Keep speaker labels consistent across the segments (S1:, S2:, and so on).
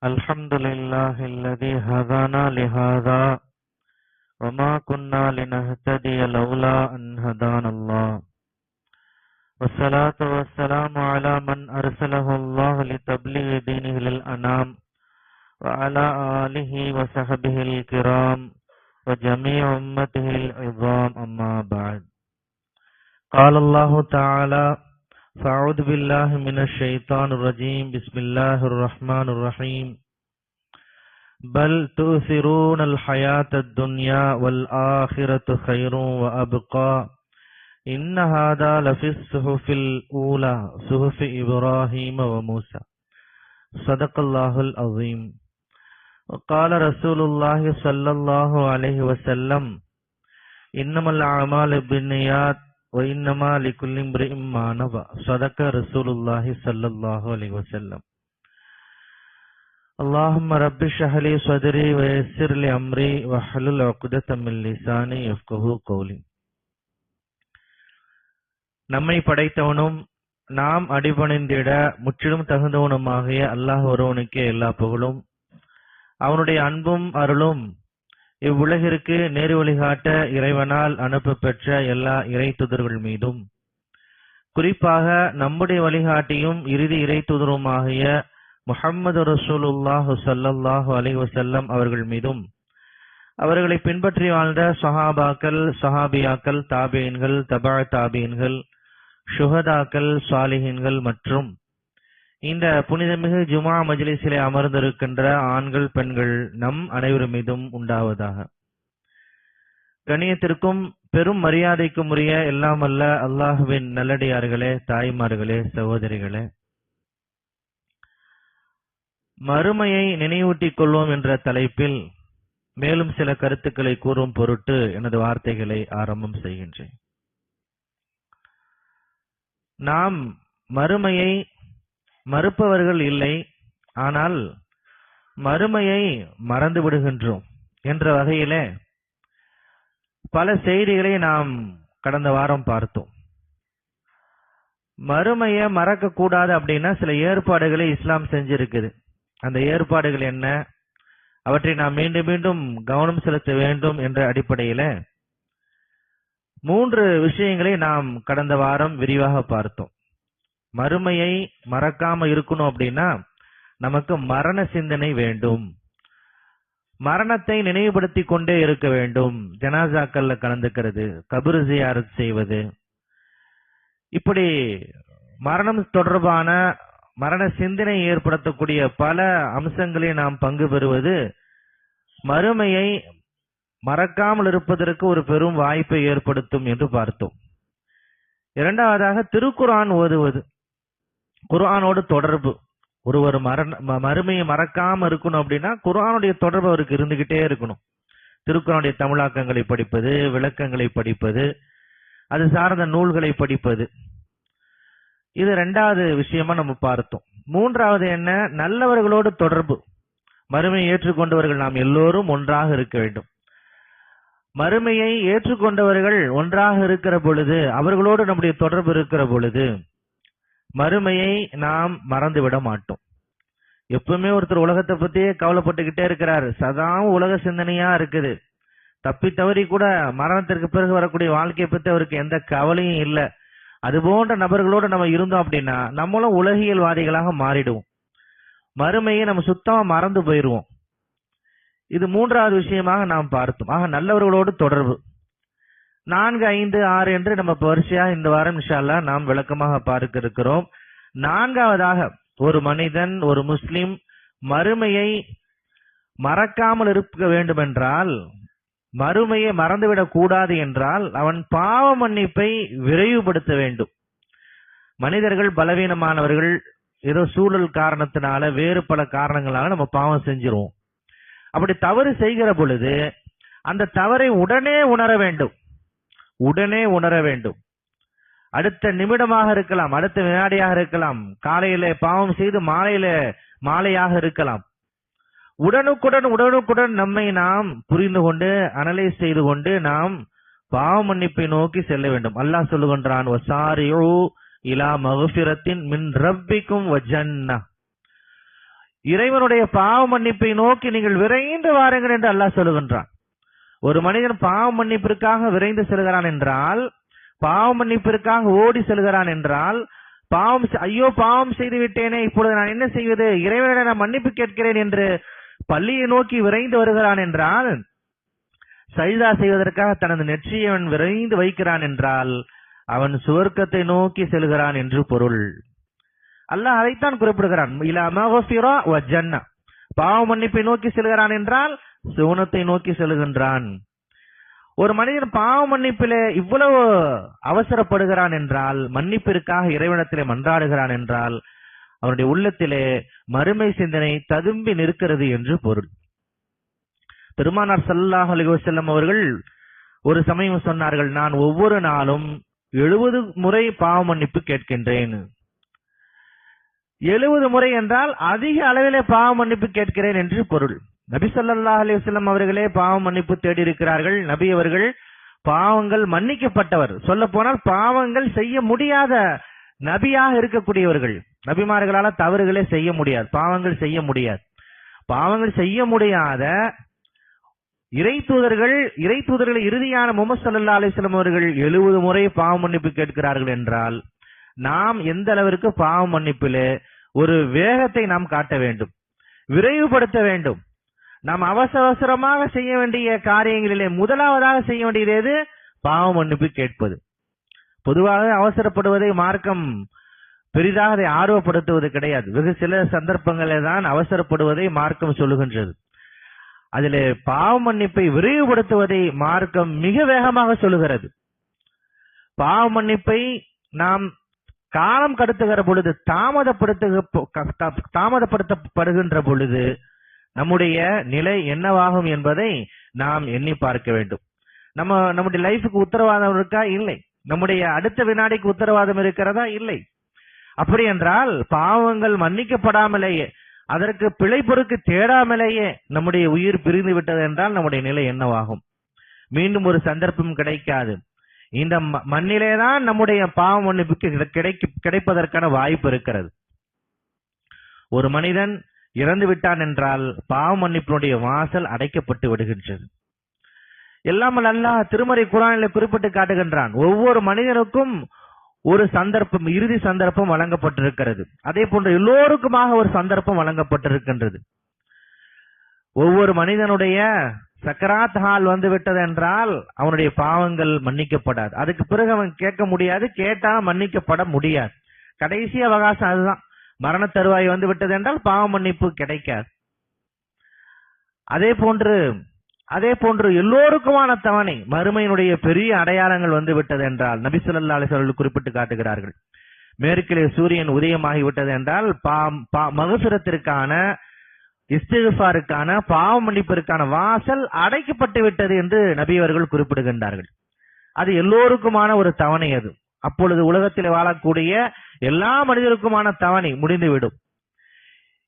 S1: الحمد لله الذي هدانا لهذا وما كنا لنهتدي لولا أن هدانا الله والصلاة والسلام على من أرسله الله لتبليغ دينه للأنام وعلى آله وصحبه الكرام وجميع أمته العظام أما بعد. قال الله تعالى: فأعوذ بالله من الشيطان الرجيم. بسم الله الرحمن الرحيم. بل تؤثرون الحياة الدنيا والآخرة خير وأبقى إن هذا لفي الصحف الأولى صحف إبراهيم وموسى. صدق الله العظيم. وقال رسول الله صلى الله عليه وسلم: إنما الأعمال بالنيات وإنما لكل امرئ ما نوى. صدق رسول الله صلى الله عليه وسلم. اللهم رب اشرح لي صدري ويسر لي أمري واحلل عقدة من لساني يفقهوا قولي. நம்மை படைத்தவனும் நாம் அடிபணிந்திட முற்றிலும் தகுந்தவனுமாகிய அல்லாஹ் ஒருவனுக்கே எல்லா புகழும், அவனுடைய அன்பும் அருளும் இவ்வுலகிற்கு நேரு வழிகாட்ட இறைவனால் அனுப்ப பெற்ற எல்லா இறை தூதர்கள் மீதும், குறிப்பாக நம்முடைய வழிகாட்டியும் இறுதி இறை தூதருமாகிய முஹம்மது ரசூலுல்லாஹ் ஸல்லல்லாஹு அலைஹி வஸல்லம் அவர்கள் மீதும், அவர்களை பின்பற்றி வாழ்ந்த சஹாபாக்கள், சஹாபியாக்கள், தாபீன்கள், தபா தாபீன்கள், ஷுஹதாக்கள், சாலிஹீன்கள் மற்றும் இந்த புனிதமிகு ஜுமா மஜ்லிஸிலே அமர்ந்திருக்கின்ற ஆண்கள், பெண்கள் நம் அனைவர் மீதும் உண்டாவதாக. கண்ணியத்திற்கும் பெரும் மரியாதைக்கும் உரிய எல்லாம் அல்ல அல்லாஹுவின் நல்லடியார்களே, தாய்மார்களே, சகோதரிகளே, மறுமையை நினைவூட்டிக் கொள்வோம் என்ற தலைப்பில் மேலும் சில கருத்துக்களை கூறும் பொருட்டு எனது வார்த்தைகளை ஆரம்பம் செய்கின்றேன். நாம் மறுமையை மறுப்பவர்கள் இல்லை, ஆனால் மறுமையை மறந்து விடுகின்றோம் என்ற வகையிலே பல செய்திகளை நாம் கடந்த வாரம் பார்த்தோம். மறுமையை மறக்க கூடாது அப்படின்னா சில ஏற்பாடுகளை இஸ்லாம் செஞ்சிருக்குது. அந்த ஏற்பாடுகள் என்ன, அவற்றை நாம் மீண்டும் மீண்டும் கவனம் செலுத்த வேண்டும் என்ற அடிப்படையில 3 விஷயங்களை நாம் கடந்த வாரம் விரிவாக பார்த்தோம். மறுமையை மறக்காம இருக்கணும் அப்படின்னா நமக்கு மரண சிந்தனை வேண்டும், மரணத்தை நினைவுபடுத்தி கொண்டே இருக்க வேண்டும், ஜனாசாக்கள்ல கலந்துக்கிறது, கபர் ஜியாரத் செய்வது, இப்படி மரணம் தொடர்பான மரண சிந்தனை ஏற்படுத்தக்கூடிய பல அம்சங்களை நாம் பங்கு பெறுவது மறுமையை மறக்காமல் இருப்பதற்கு ஒரு பெரும் வாய்ப்பை ஏற்படுத்தும் என்று பார்த்தோம். இரண்டாவதாக திருக்குர்ஆன் ஓதுவது, குர்ஆனோடு தொடர்பு. ஒருவர் மறுமையை மறக்காம இருக்கணும் அப்படின்னா குர்ஆனுடைய தொடர்பு அவருக்கு இருந்துகிட்டே இருக்கணும். திருக்குர்ஆனுடைய தமிழாக்கங்களை படிப்பது, விளக்கங்களை படிப்பது, அது சார்ந்த நூல்களை படிப்பது, இது 2வது விஷயமா நம்ம பார்த்தோம். 3வது என்ன, நல்லவர்களோடு தொடர்பு. மறுமையை ஏற்றுக்கொண்டவர்கள் நாம் எல்லோரும் ஒன்றாக இருக்க வேண்டும். மறுமையை ஏற்றுக்கொண்டவர்கள் ஒன்றாக இருக்கிற பொழுது, அவர்களோடு நம்முடைய தொடர்பு இருக்கிற பொழுது மறுமையை நாம் மறந்து விட மாட்டோம். எப்பவுமே ஒருத்தர் உலகத்தை பத்தியே கவலைப்பட்டுக்கிட்டே இருக்கிறார், சதா உலக சிந்தனையா இருக்குது, தப்பி தவறி கூட மரணத்திற்கு பிறகு வரக்கூடிய வாழ்க்கையை பத்தி அவருக்கு எந்த கவலையும் இல்லை. அது போன்ற நபர்களோடு நம்ம இருந்தோம் அப்படின்னா நம்மளும் உலகியல்வாதிகளாக மாறிடுவோம், மறுமையை நம்ம சுத்தமா மறந்து போயிடுவோம். இது 3வது விஷயமாக நாம் பார்த்தோம். ஆக நல்லவர்களோடு தொடர்பு. 4, 5, 6 என்று நம்ம வரிசையாக இந்த வாரம் இன்ஷா அல்லாஹ் நாம் விளக்கமாக பார்க்க இருக்கிறோம். 4வதாக ஒரு மனிதன், ஒரு முஸ்லிம் மறுமையை மறக்காமல் இருக்க வேண்டும் என்றால், மறுமையை மறந்துவிடக் கூடாது என்றால் அவன் பாவ மன்னிப்பை விரைவுபடுத்த வேண்டும். மனிதர்கள் பலவீனமானவர்கள், ஏதோ சூழல் காரணத்தினால வேறு பல காரணங்களால நம்ம பாவம் செஞ்சிருவோம். அப்படி தவறு செய்கிற பொழுது அந்த தவறை உடனே உணர வேண்டும், உடனே உணர வேண்டும். அடுத்த நிமிடமாக இருக்கலாம், அடுத்த வினாடியாக இருக்கலாம், காலையில பாவம் செய்து மாலையாக இருக்கலாம். உடனுக்குடன் நம்மை நாம் புரிந்து கொண்டு அனலைஸ் செய்து கொண்டு நாம் பாவ மன்னிப்பை நோக்கி செல்ல வேண்டும். அல்லாஹ் சொல்லுகின்றான், வசாரிஉ இலா மக்ஃபிரத்தின் மின் ரப்பிக்கும் வ ஜன்னah. இறைவனுடைய பாவ மன்னிப்பை நோக்கி நீங்கள் விரைந்து வாருங்கள் என்று அல்லாஹ் சொல்லுகின்றான். ஒரு மனிதன் பாவ மன்னிப்பிற்காக விரைந்து செல்கிறான் என்றால், பாவ மன்னிப்பிற்காக ஓடி செல்கிறான் என்றால், ஐயோ பாவம் செய்து விட்டேனே, இப்பொழுது நான் என்ன செய்வது, இறைவனிடம் நான் மன்னிப்பு கேட்கிறேன் என்று பள்ளியை நோக்கி விரைந்து வருகிறான் என்றால், சஜ்தா செய்வதற்காக தனது நெற்றியை அவன் விரைந்து வைக்கிறான் என்றால் அவன் சுவர்க்கத்தை நோக்கி செல்கிறான் என்று பொருள். அல்லாஹ் அதைத்தான் குறிப்பிடுகிறான். இலா மக்ஃபிரா வ ஜன்னah, பாவ மன்னிப்பை நோக்கி செல்கிறான் என்றால் சுவனத்தை நோக்கி செல்கின்றான். ஒரு மனிதன் பாவ மன்னிப்பிலே இவ்வளவு அவசரப்படுகிறான் என்றால், மன்னிப்பிற்காக இறைவனிடத்திலே மன்றாடுகிறான் என்றால், அவனுடைய உள்ளத்திலே மறுமை சிந்தனை ததும்பி நிற்கிறது என்று பொருள். பெருமானார் ஸல்லல்லாஹு அலைஹி வஸல்லம் அவர்கள் ஒரு சமயம் சொன்னார்கள், நான் ஒவ்வொரு நாளும் 70 முறை பாவ மன்னிப்பு கேட்கின்றேன். 70 முறை என்றால் அதிக அளவிலே பாவ மன்னிப்பு கேட்கிறேன் என்று பொருள். நபி ஸல்லல்லாஹு அலைஹி வஸல்லம் அவர்களே பாவ மன்னிப்பு தேடி இருக்கிறார்கள். நபி அவர்கள் பாவங்கள் மன்னிக்கப்பட்டவர், சொல்ல போனால் பாவங்கள் செய்ய முடியாத நபியாக இருக்கக்கூடியவர்கள். நபிமார்களால தவறுகளே செய்ய முடியாது, பாவங்கள் செய்ய முடியாது. பாவங்கள் செய்ய முடியாத இறை தூதர்கள் இறுதியான முஹம்மது ஸல்லல்லாஹு அலைஹி வஸல்லம் அவர்கள் 70 முறை பாவ மன்னிப்பு கேட்கிறார்கள் என்றால், நாம் எந்த அளவிற்கு பாவ மன்னிப்பிலே ஒரு வேகத்தை நாம் காட்ட வேண்டும், விரைவுபடுத்த வேண்டும். நாம் அவசரமாக செய்ய வேண்டிய காரியங்களிலே முதலாவதாக செய்ய வேண்டியது எது? பாவ மன்னிப்பு கேட்பது. பொதுவாக அவசரப்படுவதை மார்க்கம் பெரிதாக அதை ஆர்வப்படுத்துவது கிடையாது. வெகு சில சந்தர்ப்பங்களில் தான் அவசரப்படுவதை மார்க்கம் சொல்லுகின்றது. அதிலே பாவ மன்னிப்பை விரைவுபடுத்துவதை மார்க்கம் மிக வேகமாக சொல்லுகிறது. பாவ மன்னிப்பை நாம் காலம் கடத்துகிற பொழுது, தாமதப்படுத்தப்படுகின்ற பொழுது நம்முடைய நிலை என்னவாகும் என்பதை நாம் எண்ணி பார்க்க வேண்டும். நம்முடைய லைஃபுக்கு உத்தரவாதம் இருக்கா? இல்லை. நம்முடைய அடுத்த வினாடிக்கு உத்தரவாதம் இருக்கிறதா? இல்லை. அப்படி என்றால் பாவங்கள் மன்னிக்கப்படாமலேயே, அதற்கு பிழை பொறுக்கு தேடாமலேயே நம்முடைய உயிர் பிரிந்து விட்டது என்றால் நம்முடைய நிலை என்னவாகும்? மீண்டும் ஒரு சந்தர்ப்பம் கிடைக்காது. இந்த மண்ணிலேதான் நம்முடைய பாவ மன்னிப்புக்கு கிடைப்பதற்கான வாய்ப்பு இருக்கிறது. ஒரு மனிதன் இறந்து விட்டான் என்றால் பாவ மன்னிப்பினுடைய வாசல் அடைக்கப்பட்டு விடுகின்றது. எல்லாம் அல்லாஹ் திருமறை குர்ஆனில் குறிப்பிட்டு காட்டுகின்றான். ஒவ்வொரு மனிதனுக்கும் ஒரு சந்தர்ப்பம், இறுதி சந்தர்ப்பம் வழங்கப்பட்டிருக்கிறது. அதே போன்று எல்லோருக்குமாக ஒரு சந்தர்ப்பம் வழங்கப்பட்டிருக்கின்றது. ஒவ்வொரு மனிதனுடைய சக்கராத் ஹால் வந்து விட்டது என்றால் அவனுடைய பாவங்கள் மன்னிக்கப்படாது. அதுக்கு பிறகு அவன் கேட்க முடியாது, கேட்டா மன்னிக்கப்பட முடியாது. கடைசி அவகாசம் அதுதான். மரண தருவாய் வந்து விட்டது என்றால் பாவ மன்னிப்பு கிடைக்காது. அதே போன்று எல்லோருக்குமான தவணை, மறுமையினுடைய பெரிய அடையாளங்கள் வந்து விட்டது என்றால் நபி ஸல்லல்லாஹு அலைஹி வஸல்லம் குறிப்பிட்டு காட்டுகிறார்கள். மேற்கிலே சூரியன் உதயமாகி விட்டது என்றால் மக்ஃபிரத்திற்கான, இஸ்திக்ஃபாருக்கான, பாவ மன்னிப்பிற்கான வாசல் அடைக்கப்பட்டு விட்டது என்று நபி அவர்கள் குறிப்பிடுகின்றார்கள். அது எல்லோருக்குமான ஒரு தவணை. அது அப்பொழுது உலகத்தில் வாழக்கூடிய எல்லா மனிதருக்குமான தவணை முடிந்துவிடும்.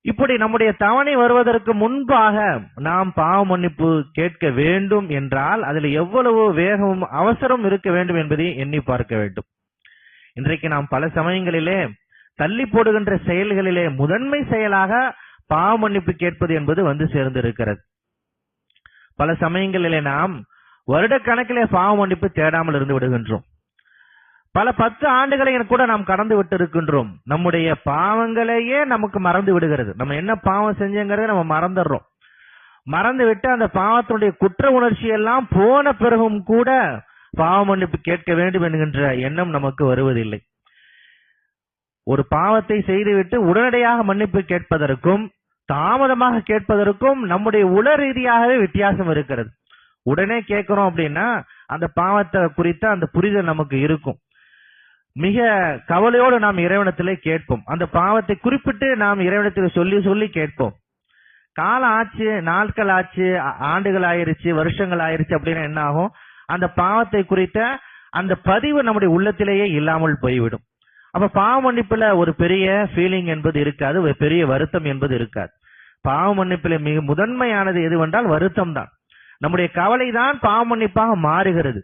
S1: இப்படி நம்முடைய தவணை வருவதற்கு முன்பாக நாம் பாவ மன்னிப்பு கேட்க வேண்டும் என்றால் அதில் எவ்வளவு வேகமும் அவசரம் இருக்க வேண்டும் என்பதை எண்ணி பார்க்க வேண்டும். இன்றைக்கு நாம் பல சமயங்களிலே தள்ளி போடுகின்ற செயல்களிலே முதன்மை செயலாக பாவ மன்னிப்பு கேட்பது என்பது வந்து சேர்ந்திருக்கிறது. பல சமயங்களிலே நாம் வருடக்கணக்கிலே பாவ மன்னிப்பு தேடாமல் இருந்து விடுகின்றோம். பல 10 ஆண்டுகளை கூட நாம் கடந்து விட்டு இருக்கின்றோம். நம்முடைய பாவங்களையே நமக்கு மறந்து விடுகிறது. நம்ம என்ன பாவம் செஞ்சோங்கிறத நம்ம மறந்துடுறோம். மறந்து விட்டு அந்த பாவத்தினுடைய குற்ற உணர்ச்சி எல்லாம் போன பிறகும் கூட பாவ மன்னிப்பு கேட்க வேண்டும் என்கின்ற எண்ணம் நமக்கு வருவதில்லை. ஒரு பாவத்தை செய்துவிட்டு உடனடியாக மன்னிப்பு கேட்பதற்கும் தாமதமாக கேட்பதற்கும் நம்முடைய உள ரீதியாகவே வித்தியாசம் இருக்கிறது. உடனே கேட்கிறோம் அப்படின்னா அந்த பாவத்தை குறித்த அந்த புரிதல் நமக்கு இருக்கும். மிக கவலையோடு நாம் இறைவனத்திலே கேட்போம். அந்த பாவத்தை குறிப்பிட்டு நாம் இறைவனத்தில் சொல்லி கேட்போம். காலம் ஆச்சு, நாட்கள் ஆச்சு, ஆண்டுகள் ஆயிருச்சு, வருஷங்கள் ஆயிருச்சு அப்படின்னா என்ன ஆகும்? அந்த பாவத்தை குறித்த அந்த பதிவு நம்முடைய உள்ளத்திலேயே இல்லாமல் போய்விடும். அப்ப பாவ மன்னிப்புல ஒரு பெரிய ஃபீலிங் என்பது இருக்காது, ஒரு பெரிய வருத்தம் என்பது இருக்காது. பாவ மன்னிப்புல மிக முதன்மையானது எதுவென்றால் வருத்தம் தான். நம்முடைய கவலை தான் பாவ மன்னிப்பாக மாறுகிறது.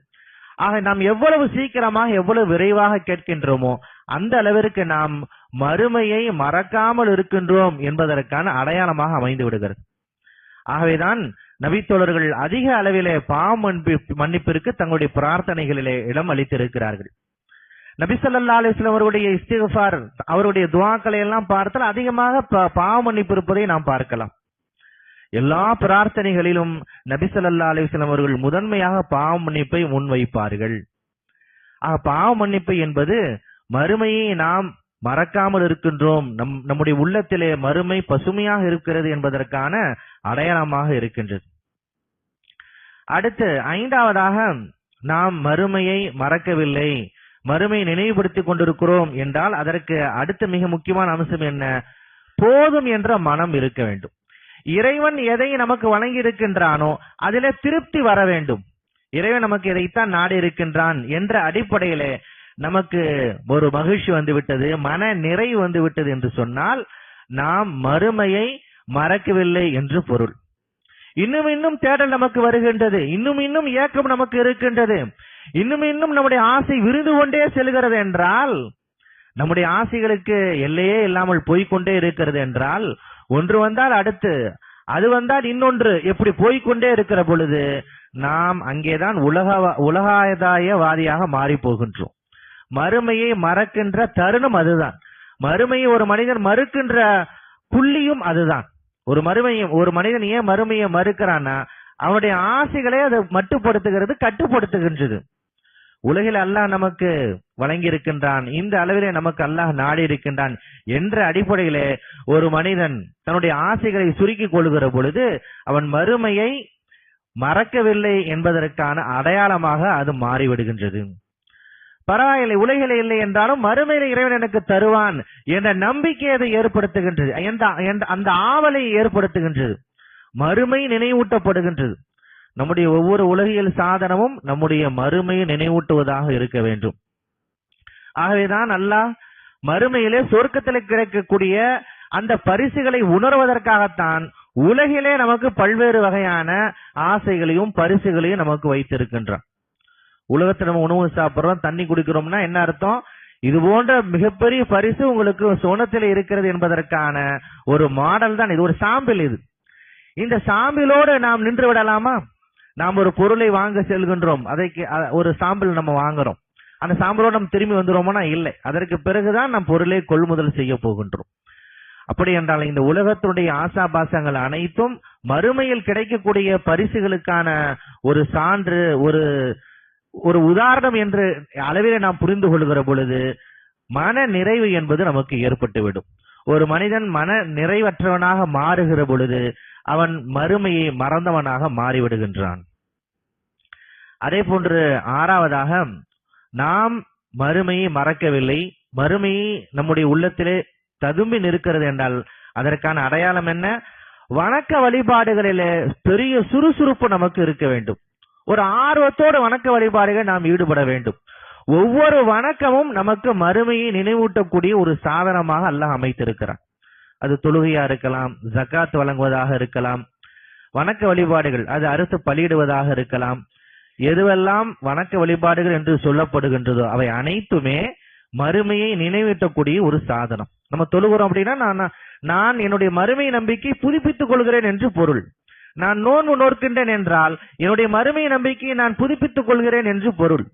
S1: ஆக நாம் எவ்வளவு சீக்கிரமாக, எவ்வளவு விரைவாக கேட்கின்றோமோ அந்த அளவிற்கு நாம் மறுமையை மறக்காமல் இருக்கின்றோம் என்பதற்கான அடையாளமாக அமைந்து விடுகிறது. ஆகவேதான் நபித்தோழர்கள் அதிக அளவிலே பாவ மன்னிப்பிற்கு தங்களுடைய பிரார்த்தனைகளிலே இடம் அளித்திருக்கிறார்கள். நபி ஸல்லல்லாஹு அலைஹி வஸல்லம் அவருடைய இஸ்திக்ஃபார், அவருடைய துஆக்களை எல்லாம் பார்த்தால் அதிகமாக பாவ மன்னிப்பு இருப்பதை நாம் பார்க்கலாம். எல்லா பிரார்த்தனைகளிலும் நபி ஸல்லல்லாஹு அலைஹி வஸல்லம் அவர்கள் முதன்மையாக பாவ மன்னிப்பை முன்வைப்பார்கள். பாவ மன்னிப்பு என்பது மறுமையை நாம் மறக்காமல் இருக்கின்றோம், நம்முடைய உள்ளத்திலே மறுமை பசுமையாக இருக்கிறது என்பதற்கான அடையாளமாக இருக்கின்றது. அடுத்து 5வதாக, நாம் மறுமையை மறக்கவில்லை, மறுமையை நினைவுபடுத்திக் கொண்டிருக்கிறோம் என்றால் அதற்கு அடுத்த மிக முக்கியமான அம்சம் என்ன? போதும் என்ற மனம் இருக்க வேண்டும். இறைவன் எதை நமக்கு வழங்கி இருக்கின்றானோ அதிலே திருப்தி வர வேண்டும். இறைவன் நமக்கு இதைத்தான் நாடி இருக்கின்றான் என்ற அடிப்படையிலே நமக்கு ஒரு மகிழ்ச்சி வந்துவிட்டது, மன நிறைவு வந்து விட்டது என்று சொன்னால் நாம் மறுமையை மறக்கவில்லை என்று பொருள். இன்னும் இன்னும் தேடல் நமக்கு வருகின்றது, இன்னும் இன்னும் ஏக்கம் நமக்கு இருக்கின்றது, இன்னும் இன்னும் நம்முடைய ஆசை விரிந்து கொண்டே செல்கிறது என்றால், நம்முடைய ஆசைகளுக்கு எல்லையே இல்லாமல் போய்கொண்டே இருக்கிறது என்றால், ஒன்று வந்தால் அடுத்து, அது வந்தால் இன்னொன்று, எப்படி போய்கொண்டே இருக்கிற பொழுது நாம் அங்கேதான் உலகாயதாயவாதியாக மாறி போகின்றோம். மறுமையை மறக்கின்ற தருணம் அதுதான். மறுமையை ஒரு மனிதன் மறுக்கின்ற புள்ளியும் அதுதான். ஒரு மனிதன் ஏன் மறுமையை மறுக்கிறான்னா, அவனுடைய ஆசைகளை அதை மட்டுப்படுத்துகிறது, கட்டுப்படுத்துகின்றது. உலகில் அல்லாஹ் நமக்கு வழங்கி இருக்கின்றான், இந்த அளவிலே நமக்கு அல்லாஹ் நாடி இருக்கின்றான் என்ற அடிப்படையிலே ஒரு மனிதன் தன்னுடைய ஆசைகளை சுருக்கிக் கொள்கிற பொழுது அவன் மறுமையை மறக்கவில்லை என்பதற்கான அடையாளமாக அது மாறிவிடுகின்றது. பரவாயில்லை, உலகில இல்லை என்றாலும் மறுமையில இறைவன் எனக்கு தருவான் என்ற நம்பிக்கை அதை ஏற்படுத்துகின்றது, அந்த ஆவலை ஏற்படுத்துகின்றது, மறுமை நினைவூட்டப்படுகின்றது. நம்முடைய ஒவ்வொரு உலகியல் சாதனமும் நம்முடைய மறுமையை நினைவூட்டுவதாக இருக்க வேண்டும். ஆகவேதான் அல்லாஹ் மறுமையிலே சொர்க்கத்திலே கிடைக்கக்கூடிய அந்த பரிசுகளை உணர்வதற்காகத்தான் உலகிலே நமக்கு பல்வேறு வகையான ஆசைகளையும் பரிசுகளையும் நமக்கு வைத்திருக்கின்றான். உலகத்தில் நம்ம உணவு சாப்பிடுறோம், தண்ணி குடிக்கிறோம்னா என்ன அர்த்தம்? இது போன்ற மிகப்பெரிய பரிசு உங்களுக்கு சோனத்தில் இருக்கிறது என்பதற்கான ஒரு மாடல் தான் இது, ஒரு சாம்பிள். இது இந்த சாம்பிளோடு நாம் நின்று விடலாமா? நாம் ஒரு பொருளை வாங்க செல்கின்றோம், அதற்கு ஒரு சாம்பிள் நம்ம வாங்குறோம், அந்த சாம்பிளோடு நம்ம திரும்பி வந்துடுவோம்னா இல்லை, அதற்கு பிறகுதான் நம் பொருளை கொள்முதல் செய்ய போகின்றோம். அப்படி என்றால் இந்த உலகத்தினுடைய ஆசாபாசங்கள் அனைத்தும் மறுமையில் கிடைக்கக்கூடிய பரிசுகளுக்கான ஒரு சான்று, ஒரு உதாரணம் என்று அளவிலே நாம் புரிந்து கொள்கிற பொழுது மன நிறைவு என்பது நமக்கு ஏற்பட்டுவிடும். ஒரு மனிதன் மன நிறைவற்றவனாக மாறுகிற பொழுது அவன் மறுமையை மறந்தவனாக மாறிவிடுகின்றான். அதே போன்று 6வதாக, நாம் மறுமையை மறக்கவில்லை, மறுமையை நம்முடைய உள்ளத்திலே ததும்பி நிற்கிறது என்றால் அதற்கான அடையாளம் என்ன? வணக்க வழிபாடுகளிலே பெரிய சுறுசுறுப்பு நமக்கு இருக்க வேண்டும். ஒரு ஆர்வத்தோடு வணக்க வழிபாடுகள் நாம் ஈடுபட வேண்டும். ஒவ்வொரு வணக்கமும் நமக்கு மறுமையை நினைவூட்டக்கூடிய ஒரு சாதனமாக அல்லாஹ் அமைத்திருக்கிறான். அது தொழுகையா இருக்கலாம், ஜகாத் வழங்குவதாக இருக்கலாம், வணக்க வழிபாடுகள் அது அறுத்து பலியிடுவதாக இருக்கலாம். எதுவெல்லாம் வணக்க வழிபாடுகள் என்று சொல்லப்படுகின்றதோ அவை அனைத்துமே மறுமையை நினைவூட்டக்கூடிய ஒரு சாதனம். நம்ம தொழுகிறோம் அப்படின்னா நான் என்னுடைய மறுமை நம்பிக்கை புதுப்பித்துக் கொள்கிறேன் என்று பொருள். நான் நோன்பு நோக்கின்றேன் என்றால் என்னுடைய மறுமை நம்பிக்கையை நான் புதுப்பித்துக் கொள்கிறேன் என்று பொருள்.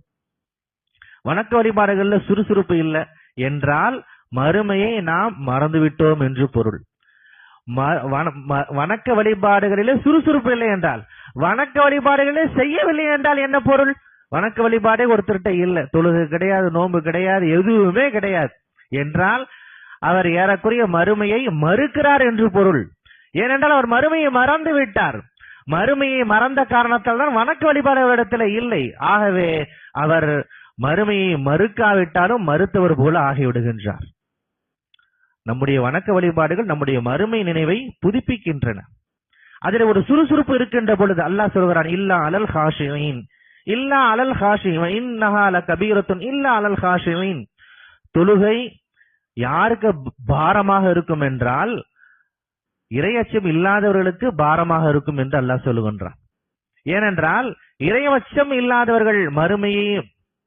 S1: வணக்க வழிபாடுகள்ல சுறுசுறுப்பு இல்லை என்றால் மறுமையை நாம் மறந்துவிட்டோம் என்று பொருள். வணக்க வழிபாடுகளிலே சுறுசுறுப்பு இல்லை என்றால், வணக்க வழிபாடுகளே செய்யவில்லை என்றால் என்ன பொருள்? வணக்க வழிபாடே ஒருத்தர்கிட்ட இல்லை, தொழுகை கிடையாது, நோன்பு கிடையாது, எதுவுமே கிடையாது என்றால் அவர் ஏறக்குறைய மறுமையை மறுக்கிறார் என்று பொருள். ஏனென்றால் அவர் மறுமையை மறந்து விட்டார். மறுமையை மறந்த காரணத்தால் தான் வணக்க வழிபாடு இடத்துல இல்லை. ஆகவே அவர் மறுமையை மறுக்காவிட்டாலும் மறுத்தவர் போல ஆகிவிடுகின்றார். நம்முடைய வணக்க வழிபாடுகள் நம்முடைய மறுமை நினைவை புதுப்பிக்கின்றன. அதில் ஒரு சுறுசுறுப்பு இருக்கின்ற பொழுது அல்லாஹ் சொல்கிறான், இல்லா அலல் ஹாஷியின், இல்லா அலல் ஹாஷியின் இன்னஹா லகபீரத்துன் இல்லா அலல் ஹாஷியின். தொழுகை யாருக்கு பாரமாக இருக்கும் என்றால் இறையச்சம் இல்லாதவர்களுக்கு பாரமாக இருக்கும் என்று அல்லாஹ் சொல்லுகின்றான். ஏனென்றால் இறையச்சம் இல்லாதவர்கள் மறுமையை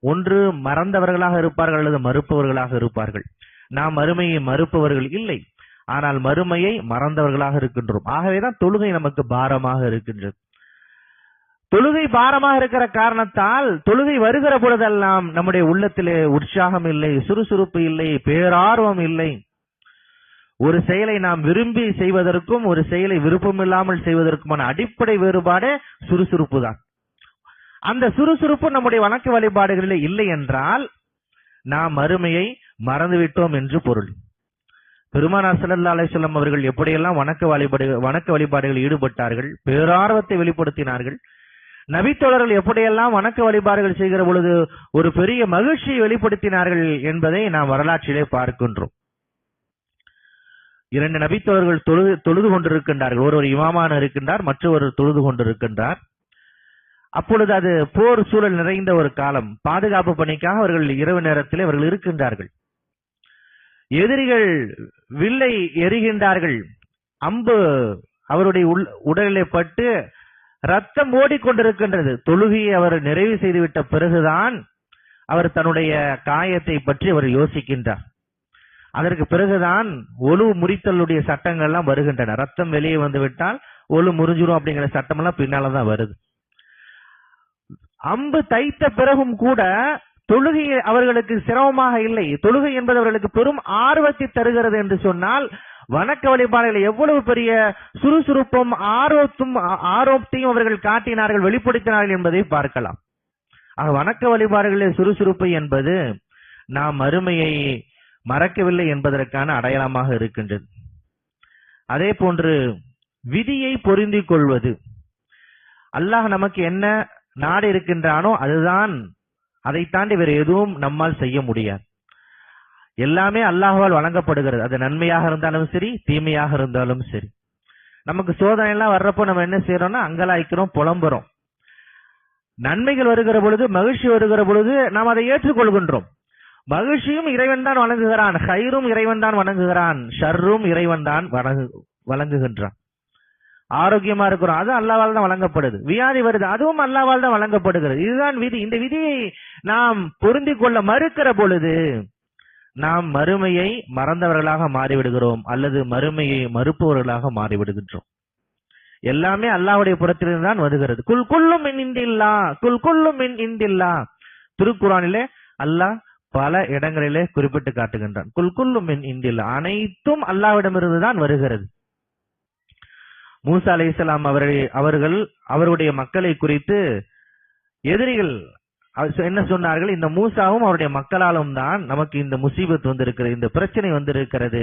S1: ஒன்று மறந்தவர்களாக இருப்பார்கள் அல்லது மறுப்பவர்களாக இருப்பார்கள். நாம் மறுமையை மறுப்பவர்கள் இல்லை, ஆனால் மறுமையை மறந்தவர்களாக இருக்கின்றோம். ஆகவேதான் தொழுகை நமக்கு பாரமாக இருக்கின்றது. தொழுகை பாரமாக இருக்கிற காரணத்தால் தொழுகை வருகிற பொழுதெல்லாம் நம்முடைய உள்ளத்திலே உற்சாகம் இல்லை, சுறுசுறுப்பு இல்லை, பேரார்வம் இல்லை. ஒரு செயலை நாம் விரும்பி செய்வதற்கும் ஒரு செயலை விருப்பமில்லாமல் செய்வதற்குமான அடிப்படை வேறுபாடே சுறுசுறுப்பு தான். அந்த சுறுசுறுப்பு நம்முடைய வணக்க வழிபாடுகளில் இல்லை என்றால் நாம் மறுமையை மறந்துவிட்டோம் என்று பொருள். பெருமானார் ஸல்லல்லாஹு அலைஹி வஸல்லம் அவர்கள் எப்படியெல்லாம் வணக்க வழிபாடுகளில் ஈடுபட்டார்கள், பேரார்வத்தை வெளிப்படுத்தினார்கள். நபித்தோழர்கள் எப்படியெல்லாம் வணக்க வழிபாடுகள் செய்கிற பொழுது ஒரு பெரிய மகிழ்ச்சியை வெளிப்படுத்தினார்கள் என்பதை நாம் வரலாற்றிலே பார்க்கின்றோம். 2 நபித்தோழர்கள் தொழுது கொண்டிருக்கின்றார்கள். ஒருவர் இமாமான இருக்கின்றார், மற்றொரு தொழுது கொண்டிருக்கின்றார். அப்பொழுது அது போர் சூழல் நிறைந்த ஒரு காலம். பாதுகாப்பு பணிக்காக அவர்கள் இரவு நேரத்தில் அவர்கள் இருக்கின்றார்கள். எதிரிகள் வில்லை எறிகின்றார்கள். அம்பு அவருடைய உடலிலே பட்டு ரத்தம் ஓடிக்கொண்டிருக்கின்றது. தொழுகையை அவர் நிறைவு செய்துவிட்ட பிறகுதான் அவர் தன்னுடைய காயத்தை பற்றி அவர் யோசிக்கின்றார். அதற்கு பிறகுதான் ஒழு முறித்தலுடைய சட்டங்கள் எல்லாம் வருகின்றன. ரத்தம் வெளியே வந்து விட்டால் ஒழு முறிஞ்சிரும் அப்படிங்கிற சட்டம் எல்லாம் பின்னால்தான் வருது. அம்பு தைத்த பிறகும் கூட தொழுகை அவர்களுக்கு சிரமமாக இல்லை. தொழுகை என்பது அவர்களுக்கு பெரும் ஆர்வத்தை தருகிறது என்று சொன்னால் வணக்க வழிபாடுகள் எவ்வளவு பெரிய சுறுசுறுப்பும் ஆர்வத்தையும் அவர்கள் காட்டினார்கள், வெளிப்படுத்தினார்கள் என்பதை பார்க்கலாம். ஆக வணக்க வழிபாடுகளில் சுறுசுறுப்பு என்பது நாம் மறுமையை மறக்கவில்லை என்பதற்கான அடையாளமாக இருக்கின்றது. அதே போன்று விதியை பொருந்திக் கொள்வது. அல்லாஹ் நமக்கு என்ன நாடு இருக்கின்றானோ அதுதான், அதை தாண்டி வேறு எதுவும் நம்மால் செய்ய முடியாது. எல்லாமே அல்லாஹ்வால் வழங்கப்படுகிறது. அது நன்மையாக இருந்தாலும் சரி, தீமையாக இருந்தாலும் சரி. நமக்கு சோதனை எல்லாம் வர்றப்போ நம்ம என்ன செய்யறோம்னா அங்கலாய்க்கிறோம், புலம்புறோம். நன்மைகள் வருகிற பொழுது, மகிழ்ச்சி வருகிற பொழுது நாம் அதை ஏற்றுக்கொள்கின்றோம். மகிழ்ச்சியும் இறைவன் தான் வழங்குகிறான், ஹைரும் இறைவன் தான் வழங்குகிறான், ஷர்ரும் இறைவன் தான் வழங்குகின்றான். ஆரோக்கியமா இருக்கிறோம், அது அல்லாஹ்வால் தான் வழங்கப்படுது. வியாதி வருது, அதுவும் அல்லாஹ்வால் தான் வழங்கப்படுகிறது. இதுதான் விதி. இந்த விதியை நாம் பொருந்திக் கொள்ள மறுக்கிற பொழுது நாம் மறுமையை மறந்தவர்களாக மாறிவிடுகிறோம், அல்லது மறுமையை மறுப்பவர்களாக மாறிவிடுகின்றோம். எல்லாமே அல்லாஹ்வுடைய புறத்திலிருந்து தான் வருகிறது. குல் குல்லும் மின் இந்தில்லா, குல் குல்லும் மின் இந்தில்லா. திருக்குர்ஆனிலே அல்லாஹ் பல இடங்களிலே குறிப்பிட்டு காட்டுகின்றான். குல் குல்லும் மின் இந்தில்லா, அனைத்தும் அல்லாஹ்விடமிருந்து தான் வருகிறது. மூசா அலைஹிஸ்ஸலாம் அவர்கள் அவருடைய மக்களை குறித்து எதிரிகள் என்ன சொன்னார்கள்? இந்த மூசாவும் அவருடைய மக்களாலும் தான் நமக்கு இந்த முசீபத் வந்திருக்கிறது, இந்த பிரச்சனை வந்திருக்கிறது.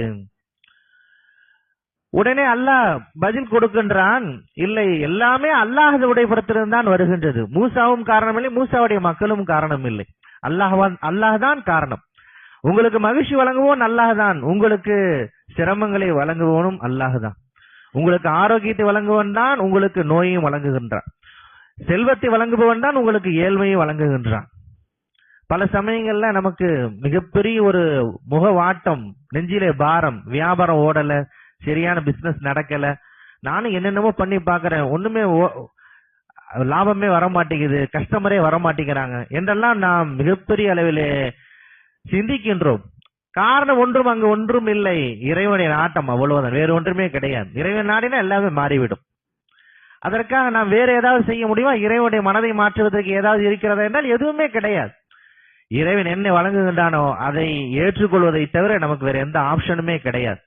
S1: உடனே அல்லாஹ் பதில் கொடுக்கின்றான், இல்லை, எல்லாமே அல்லாஹ்வுடைய புறத்திலிருந்து தான் வருகின்றது. மூசாவும் காரணமில்லை, மூசாவுடைய மக்களும் காரணம் இல்லை. அல்லாஹ் தான் காரணம். உங்களுக்கு மகிழ்ச்சி வழங்குவோன் அல்லாஹ் தான், உங்களுக்கு சிரமங்களை வழங்குவோனும் அல்லாஹ் தான். உங்களுக்கு ஆரோக்கியத்தை வழங்குவன் தான் உங்களுக்கு நோயையும் வழங்குகின்றான். செல்வத்தை வழங்குபவன் தான் உங்களுக்கு ஏழ்மையை வழங்குகின்றான். பல சமயங்கள்ல நமக்கு மிகப்பெரிய ஒரு முகவாட்டம், நெஞ்சிலே பாரம், வியாபாரம் ஓடல, சரியான பிசினஸ் நடக்கல, நானும் என்னென்னமோ பண்ணி பாக்குறேன், ஒண்ணுமே லாபமே வர மாட்டேங்குது, கஸ்டமரே வர மாட்டேங்கிறாங்க என்றெல்லாம் நாம் மிகப்பெரிய அளவிலே சிந்திக்கின்றோம். காரணம் ஒன்றும் அங்கு ஒன்றும் இல்லை, இறைவனுடைய நாட்டம், அவ்வளவுதான், வேறு ஒன்றுமே கிடையாது. இறைவன் நாடினா எல்லாமே மாறிவிடும். அதற்காக நாம் வேற ஏதாவது செய்ய முடியுமா? இறைவனுடைய மனதை மாற்றுவதற்கு ஏதாவது இருக்கிறதா என்றால் எதுவுமே கிடையாது. இறைவன் என்ன வழங்குகின்றானோ அதை ஏற்றுக்கொள்வதை தவிர நமக்கு வேற எந்த ஆப்ஷனுமே கிடையாது.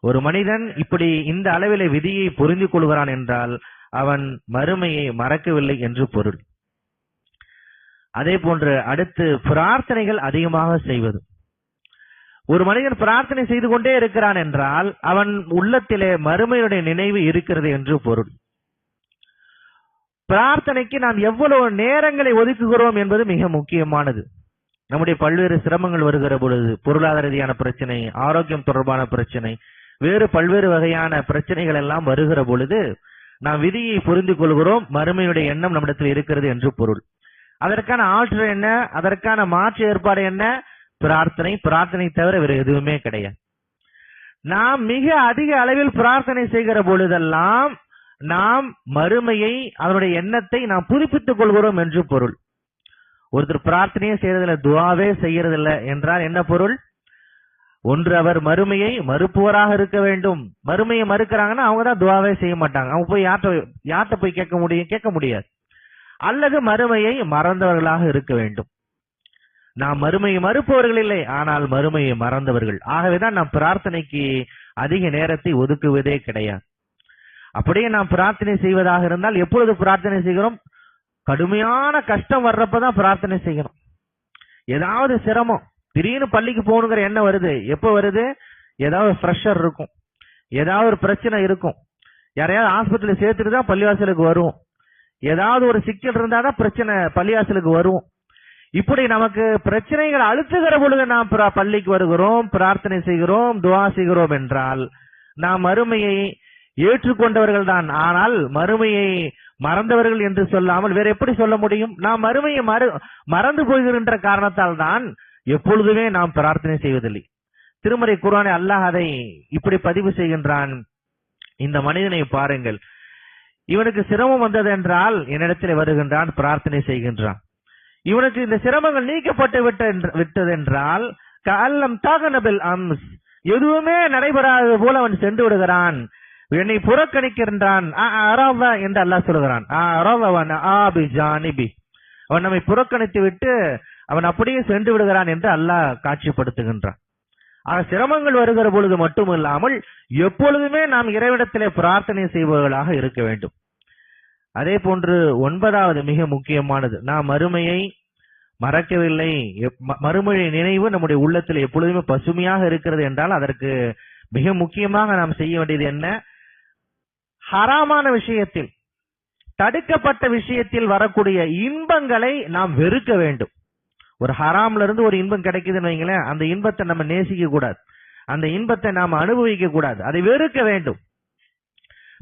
S1: ஒரு மனிதன் இப்படி இந்த அளவிலே விதியை புரிந்து கொள்கிறான் என்றால் அவன் மறுமையை மறக்கவில்லை என்று பொருள். அதே போன்று அடுத்து பிரார்த்தனைகள் அதிகமாக செய்வது. ஒரு மனிதன் பிரார்த்தனை செய்து கொண்டே இருக்கிறான் என்றால் அவன் உள்ளத்திலே மறுமையுடைய நினைவு இருக்கிறது என்று பொருள். பிரார்த்தனைக்கு நாம் எவ்வளவு நேரங்களை ஒதுக்குகிறோம் என்பது மிக முக்கியமானது. நம்முடைய பல்வேறு சிரமங்கள் வருகிற பொழுது, பொருளாதார ரீதியான பிரச்சனை, ஆரோக்கியம் தொடர்பான பிரச்சனை, வேறு பல்வேறு வகையான பிரச்சனைகள் எல்லாம் வருகிற பொழுது நாம் விதியை புரிந்து கொள்கிறோம், மறுமையுடைய எண்ணம் நம்மிடத்தில் இருக்கிறது என்று பொருள். அதற்கான ஆற்றல் என்ன? அதற்கான மாற்று ஏற்பாடு என்ன? பிரார்த்தனை. பிரார்த்தனை தவிர வேறு எதுவுமே கிடையாது. நாம் மிக அதிக அளவில் பிரார்த்தனை செய்கிற பொழுதெல்லாம் நாம் மறுமையை, அதனுடைய எண்ணத்தை நாம் புதுப்பித்துக் கொள்கிறோம் என்று பொருள். ஒருத்தர் பிரார்த்தனையே செய்யறதில்ல, துவாவே செய்யறதில்ல என்றால் என்ன பொருள்? ஒன்று அவர் மறுமையை மறுப்பவராக இருக்க வேண்டும். மறுமையை மறுக்கிறாங்கன்னா அவங்க தான் துவாவே செய்ய மாட்டாங்க. அவங்க போய் யார்கிட்ட போய் கேட்க முடியாது. அல்லது மறுமையை மறந்தவர்களாக இருக்க வேண்டும். நாம் மறுமையை மறுப்பவர்கள் இல்லை, ஆனால் மறுமையை மறந்தவர்கள். ஆகவேதான் நாம் பிரார்த்தனைக்கு அதிக நேரத்தை ஒதுக்குவதே கிடையாது. அப்படியே நாம் பிரார்த்தனை செய்வதாக இருந்தால் எப்பொழுது பிரார்த்தனை செய்கிறோம்? கடுமையான கஷ்டம் வர்றப்பதான் பிரார்த்தனை செய்யணும். ஏதாவது சிரமம், திடீர்னு பள்ளிக்கு போகணுங்கிற எண்ணம் வருது. எப்போ வருது? ஏதாவது ப்ரெஷர் இருக்கும், ஏதாவது ஒரு பிரச்சனை இருக்கும், யாரையாவது ஆஸ்பத்திரியில் சேர்த்துட்டு தான் பள்ளிவாசலுக்கு வருவோம், ஏதாவது ஒரு சிக்கல் இருந்தாதான் பிரச்சனை பள்ளிவாசலுக்கு வருவோம். இப்படி நமக்கு பிரச்சனைகள் அழுத்துகிற பொழுது நாம் பள்ளிக்கு வருகிறோம், பிரார்த்தனை செய்கிறோம், துவா செய்கிறோம் என்றால் நாம் மறுமையை ஏற்றுக்கொண்டவர்கள் தான். ஆனால் மறுமையை மறந்தவர்கள் என்று சொல்லாமல் வேற எப்படி சொல்ல முடியும்? நாம் மறுமையை மறந்து போகின்ற காரணத்தால் தான் எப்பொழுதுமே நாம் பிரார்த்தனை செய்வதில்லை. திருமறை குர்ஆனில் அல்லாஹ் அதை இப்படி பதிவு செய்கின்றான். இந்த மனிதனை பாருங்கள், இவனுக்கு சிரமம் வந்தது என்றால் என்னிடத்தில் வருகின்றான், பிரார்த்தனை செய்கின்றான். இவனுக்கு இந்த சிரமங்கள் நீக்கப்பட்டு விட்டதென்றால் கல்லம் தாகனபில் அம்ஸ், எதுவுமே நடைபெறாதது போல அவன் சென்று விடுகிறான், என்னை புறக்கணிக்கின்றான் என்று அல்லாஹ் சொல்கிறான். அவன் நம்மை புறக்கணித்து விட்டு அவன் அப்படியே சென்று விடுகிறான் என்று அல்லாஹ் காட்சிப்படுத்துகின்றான். ஆக சிரமங்கள் வருகிற பொழுது மட்டுமில்லாமல் எப்பொழுதுமே நாம் இறைவிடத்திலே பிரார்த்தனை செய்பவர்களாக இருக்க வேண்டும். அதே போன்று 9வது மிக முக்கியமானது, நாம் மறுமையை மறக்கவில்லை. மறுமொழி நினைவு நம்முடைய உள்ளத்தில் எப்பொழுதுமே பசுமையாக இருக்கிறது என்றால் அதற்கு மிக முக்கியமாக நாம் செய்ய வேண்டியது என்ன? ஹராமான விஷயத்தில், தடுக்கப்பட்ட விஷயத்தில் வரக்கூடிய இன்பங்களை நாம் வெறுக்க வேண்டும். ஒரு ஹராம்ல இருந்து ஒரு இன்பம் கிடைக்குதுன்னு வைங்களேன், அந்த இன்பத்தை நம்ம நேசிக்க கூடாது, அந்த இன்பத்தை நாம் அனுபவிக்க கூடாது, அதை வெறுக்க வேண்டும்.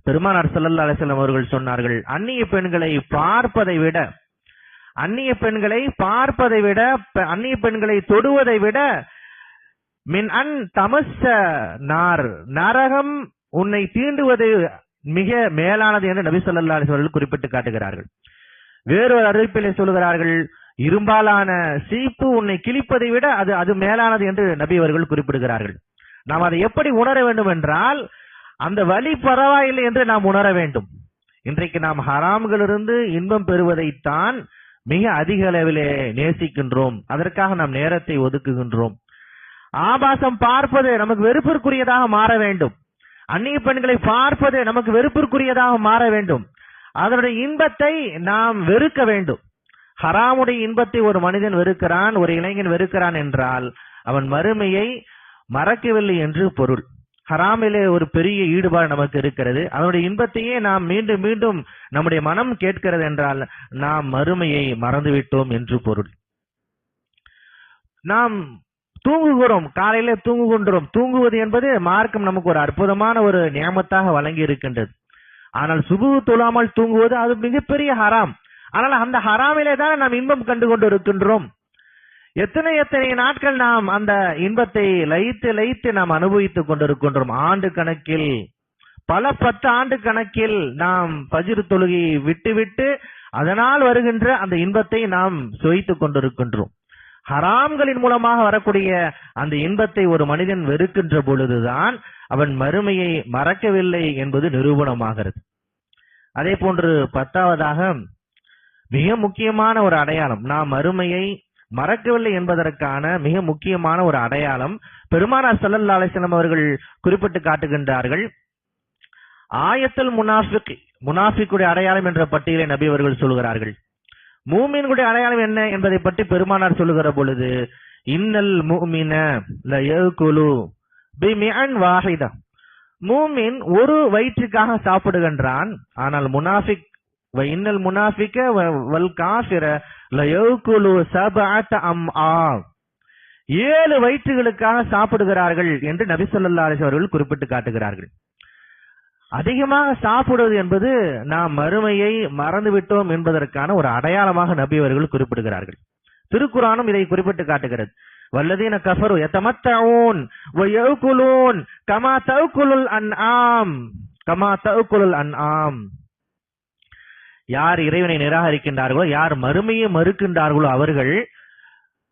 S1: பெருமானார் ஸல்லல்லாஹு அலைஹி வஸல்லம் அவர்கள் சொன்னார்கள், அந்நிய பெண்களை பார்ப்பதை விட, அந்நிய பெண்களை தொடுவதை விட மின் அன் தமஸ்ஸ நார், நரகம் உன்னை தீண்டுவது மிக மேலானது என்று நபி ஸல்லல்லாஹு அலைஹி வஸல்லம் குறிப்பிட்டு காட்டுகிறார்கள். வேறொரு அறிவிப்பிலே சொல்கிறார்கள், இரும்பாலான சீப்பு உன்னை கிழிப்பதை விட அது மேலானது என்று நபி அவர்கள் குறிப்பிடுகிறார்கள். நாம் அதை எப்படி உணர வேண்டும் என்றால், அந்த வலி பரவாயில்லை என்று நாம் உணர வேண்டும். இன்றைக்கு நாம் ஹராம்களிலிருந்து இன்பம் பெறுவதைத்தான் மிக அதிக அளவிலே நேசிக்கின்றோம். அதற்காக நாம் நேரத்தை ஒதுக்குகின்றோம். ஆபாசம் பார்ப்பது நமக்கு வெறுப்பிற்குரியதாக மாற வேண்டும். அந்நிய பெண்களை பார்ப்பது நமக்கு வெறுப்பிற்குரியதாக மாற வேண்டும். அதனுடைய இன்பத்தை நாம் வெறுக்க வேண்டும். ஹராமுடைய இன்பத்தை ஒரு மனிதன் வெறுக்கிறான், ஒரு இளைஞன் வெறுக்கிறான் என்றால் அவன் மறுமையை மறக்கவில்லை என்று பொருள். ஹராமிலே ஒரு பெரிய ஈடுபாடு நமக்கு இருக்கிறது, அதனுடைய இன்பத்தையே நாம் மீண்டும் மீண்டும் நம்முடைய மனம் கேட்கிறது என்றால் நாம் மறுமையை மறந்துவிட்டோம் என்று பொருள். நாம் தூங்குகிறோம், காலையில தூங்குகின்றோம். தூங்குவது என்பது மார்க்கம் நமக்கு ஒரு அற்புதமான ஒரு நியமத்தாக வழங்கி இருக்கின்றது. ஆனால் சுபுஹ் தொழாமல் தூங்குவது அது மிகப்பெரிய ஹராம். ஆனால் அந்த ஹராமிலே தான் நாம் இன்பம் கண்டு கொண்டு இருக்கின்றோம். எத்தனை நாட்கள் நாம் அந்த இன்பத்தை லயித்து நாம் அனுபவித்துக் கொண்டிருக்கின்றோம். ஆண்டு கணக்கில், பல 10 ஆண்டு கணக்கில் நாம் ஃபஜ்ர் தொழுகையை விட்டு அதனால் வருகின்ற அந்த இன்பத்தை நாம் சுவைத்துக் கொண்டிருக்கின்றோம். ஹராம்களின் மூலமாக வரக்கூடிய அந்த இன்பத்தை ஒரு மனிதன் வெறுக்கின்ற பொழுதுதான் அவன் மறுமையை மறக்கவில்லை என்பது நிரூபணமாகிறது. அதே போன்று 10வதாக மிக முக்கியமான ஒரு அடையாளம், நாம் மறுமையை மறக்கவில்லை என்பதற்கான மிக முக்கியமான ஒரு அடையாளம் பெருமானார் ஸல்லல்லாஹு அலைஹி வஸல்லம் அவர்கள் குறிப்பிட்டு காட்டுகின்றார்கள். ஆயத்துல் முனாஃபிக்குடைய அடையாளம் என்ற பட்டியலை நபி அவர்கள் சொல்கிறார்கள். மூமின்களுடைய அடையாளம் என்ன என்பதை பற்றி பெருமானார் சொல்லுகிற பொழுது, இன்னல் முஃமின லயகுலு பிமிஅன் வாஹிதா, மூமின் ஒரு வயிற்றுக்காக சாப்பிடுகின்றான். ஆனால் முனாஃபிக் இன்னல் முனாஃபிக வல் காஃபிர லயகுலு சபஅத அம்ஆ, 7 வயிற்றுகளுக்காக சாப்பிடுகிறார்கள் என்று நபி ஸல்லல்லாஹு அலைஹி வஸல்லம் குறிப்பிட்டு காட்டுகிறார்கள். அதிகமாக சாப்பிடுவது என்பது நாம் மறுமையை மறந்துவிட்டோம் என்பதற்கான ஒரு அடையாளமாக நபி அவர்கள் குறிப்பிடுகிறார்கள். திருக்குர்ஆனும் இதை குறிப்பிட்டு காட்டுகிறது. வல்லதீன கஃபரு யதமத்தஊன் வயகுலூன் கமா தஅகுலுல் அன்ஆம், யார் இறைவனை நிராகரிக்கின்றார்களோ, யார் மறுமையை மறுக்கின்றார்களோ அவர்கள்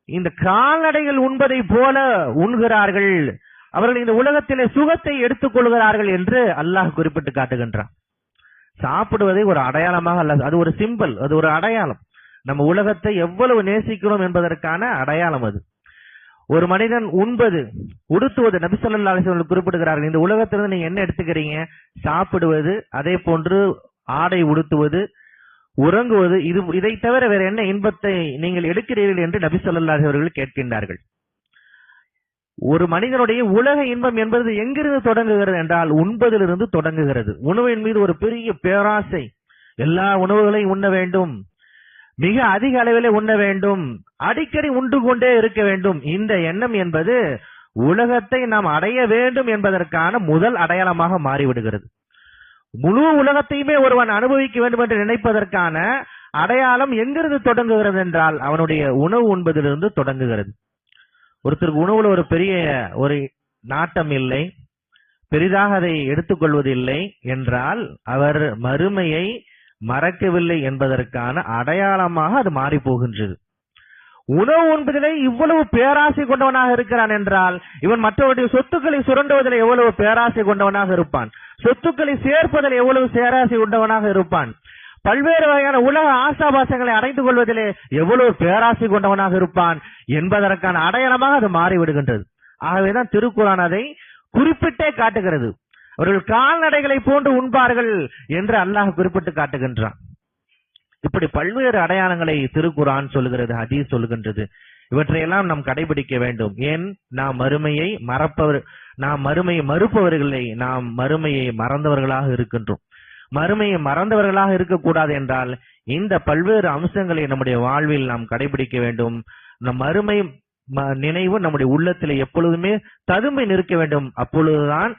S1: இந்த கால்நடைகள் உண்பதை போல உண்கிறார்கள், அவர்கள் இந்த உலகத்திலே சுகத்தை எடுத்துக் கொள்கிறார்கள் என்று அல்லாஹ் குறிப்பிட்டு காட்டுகின்றான். சாப்பிடுவதை ஒரு அடையாளமாக அல்ல, அது ஒரு சிம்பல், அது ஒரு அடையாளம். நம்ம உலகத்தை எவ்வளவு நேசிக்கிறோம் என்பதற்கான அடையாளம் அது. ஒரு மனிதன் உண்பது, உடுத்துவது, நபி ஸல்லல்லாஹு அலைஹி வஸல்லம் குறிப்பிடுகிறார்கள். இந்த உலகத்திலிருந்து நீங்க என்ன எடுத்துக்கிறீங்க? சாப்பிடுவது, அதே போன்று ஆடை உடுத்துவது, உறங்குவது, இதை தவிர வேற என்ன இன்பத்தை நீங்கள் எடுக்கிறீர்கள் என்று நபி ஸல்லல்லாஹு அலைஹி அவர்கள் கேட்கின்றார்கள். ஒரு மனிதனுடைய உலக இன்பம் என்பது எங்கிருந்து தொடங்குகிறது என்றால் உண்பதிலிருந்து தொடங்குகிறது. உணவின் மீது ஒரு பெரிய பேராசை, எல்லா உணவுகளையும் உண்ண வேண்டும், மிக அதிக அளவிலே உண்ண வேண்டும், அடிக்கடி உண்டு கொண்டே இருக்க வேண்டும். இந்த எண்ணம் என்பது உலகத்தை நாம் அடைய வேண்டும் என்பதற்கான முதல் அடையாளமாக மாறிவிடுகிறது. முழு உலகத்தையுமே ஒருவன் அனுபவிக்க வேண்டும் என்று நினைப்பதற்கான அடையாளம் எங்கிருந்து தொடங்குகிறது என்றால் அவனுடைய உணவு உண்பதிலிருந்து தொடங்குகிறது. ஒருத்தருக்கு உணவுல ஒரு பெரிய ஒரு நாட்டம் இல்லை, பெரிதாக அதை எடுத்துக்கொள்வதில்லை என்றால் அவர் மறுமையை மறக்கவில்லை என்பதற்கான அடையாளமாக அது மாறி போகின்றது. உணவு உண்பதிலே இவ்வளவு பேராசை கொண்டவனாக இருக்கிறான் என்றால் இவன் மற்றவருடைய சொத்துக்களை சுரண்டுவதில் எவ்வளவு பேராசை கொண்டவனாக இருப்பான், சொத்துக்களை சேர்ப்பதில் எவ்வளவு பேராசை கொண்டவனாக இருப்பான், பல்வேறு வகையான உலக ஆசாபாசங்களை அடைந்து கொள்வதிலே எவ்வளவு பேராசை கொண்டவனாக இருப்பான் என்பதற்கான அடையாளமாக அது மாறிவிடுகின்றது. ஆகவேதான் திருக்குர்ஆன் அதை குறிப்பிட்டே காட்டுகிறது. அவர்கள் கால்நடைகளை போன்று உண்பார்கள் என்று அல்லாஹ் குறிப்பிட்டு காட்டுகின்றான். இப்படி பல்வேறு அடையாளங்களை திருக்குர்ஆன் சொல்லுகிறது, ஹதீஸ் சொல்லுகின்றது. இவற்றையெல்லாம் நாம் கடைபிடிக்க வேண்டும். ஏன்? நாம் மறுமையை மறுப்பவர்களை, நாம் மறுமையை மறந்தவர்களாக இருக்கின்றோம். மறுமையை மறந்தவர்களாக இருக்கக்கூடாது என்றால் இந்த பல்வேறு அம்சங்களை நம்முடைய வாழ்வில் நாம் கடைபிடிக்க வேண்டும். நம் மறுமை நினைவு நம்முடைய உள்ளத்தில் எப்பொழுதுமே ததும்பி நிற்க வேண்டும். அப்பொழுதுதான்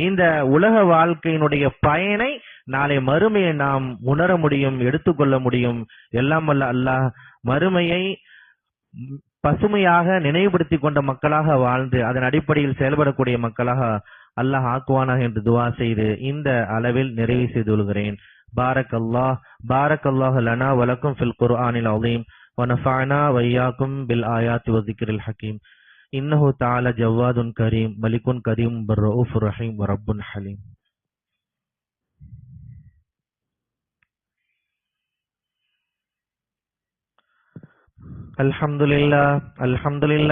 S1: இந்த உலக வாழ்க்கையினுடைய பயனை நாளை மறுமையை நாம் உணர முடியும், எடுத்துக்கொள்ள முடியும். எல்லாம் வல்ல அல்லாஹ் மறுமையை பசுமையாக நினைவுபடுத்திக் கொண்ட மக்களாக வாழ்ந்து அதன் அடிப்படையில் செயல்படக்கூடிய மக்களாக அல்லாஹ் ஆக்குவானாக என்று துவா செய்து இந்த அளவில் நிறைவு செய்து கொள்கிறேன். பாரக்கல்லாஹு லனா வலக்கும் ஃபில் குர்ஆனில் அஸீம் வனஃபஅனா வய்யாக்கும் பில் ஆயாத்தி வஸிக்ரில் ஹகீம். இன்னஹு தஆலா ஜவ்வாதுன் கரீம் மலிகுன் கரீம் பர்ரஊஃபுர் ரஹீம் வரப்புன் ஹலீம். அல்ஹம்துலில்லாஹ்.